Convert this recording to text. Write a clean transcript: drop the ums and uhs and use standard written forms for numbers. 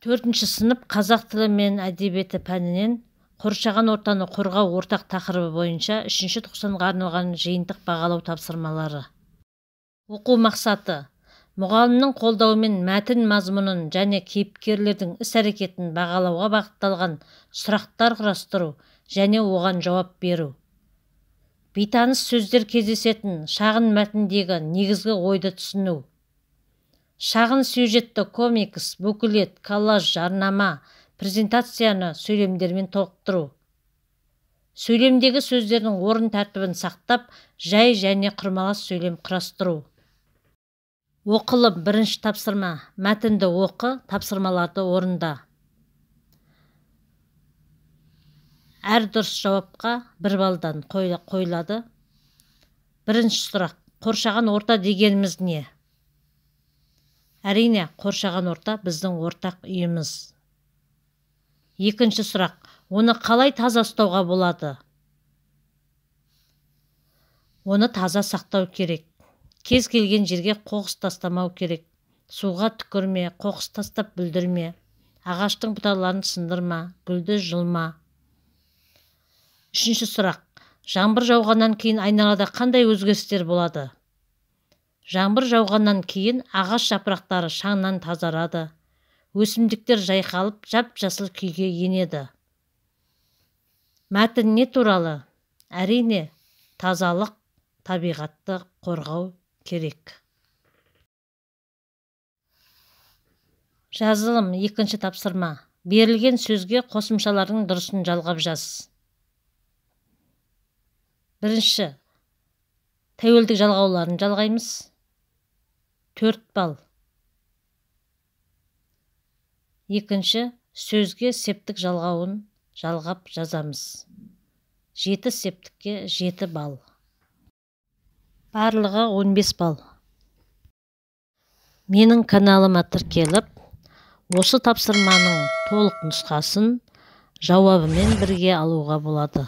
4-ші сынып қазақ тілі мен әдебиеті пәнінен қоршаған ортаны қорғау ортақ тақырыбы бойынша 3-ші тоқсанға арналған жиынтық бағалау тапсырмалары. Оқу мақсаты: мұғалімнің қолдауымен мәтін мазмұнын және кейіпкерлердің іс-әрекетін бағалауға бағытталған сұрақтар құрастыру және оған жауап беру. Бейтаныс сөздер кездесетін шағын мәтіндегі негізгі ойды түсіну. Шағын сюжетті комикс, буклет, коллаж, жарнама, презентацияны сөйлемдермен толықтыру. Сөйлемдегі сөздердің орын тәртібін сақтап, жай және құрмалас сөйлем құрастыру. Оқылым. 1-ші тапсырма. Мәтінді оқы, тапсырмаларды орында. Әр дұрыс жауапқа 1 балдан қойылады. 1-ші сұрақ. Қоршаған орта дегеніміз не? Әрине, қоршаған орта біздің ортақ үйіміз. 2-ші сұрақ. Оны қалай таза ұстауға болады? Оны таза сақтау керек. Кез келген жерге қоқыс тастамау керек. Суға түкірме, қоқыс тастап бүлдірме. Ағаштың бұталарын сындырма, гүлді жұлма. 3-ші сұрақ. Жаңбыр жауғаннан кейін айналада қандай өзгерістер болады? Жаңбыр жауғаннан кейін ағаш жапырақтары шаңнан тазарады. Өсімдіктер жайқалып, жап-жасыл күйге енеді. Мәтін не туралы? Әрине, тазалық, табиғатты қорғау керек. Жазылым. 2-ші тапсырма. Берілген сөзге қосымшалардың дұрысын жалғап жаз. 1-ші. Тәуелдік жалғауларын жалғаймыз. 4 балл. 2-ші. Сөзге септік жалғауын жалғап жазамыз. 7 септікке 7 балл. Барлығы 15 балл. Менің каналыма тіркеліп, осы тапсырманың толық нұсқасын жауабымен бірге алуға болады.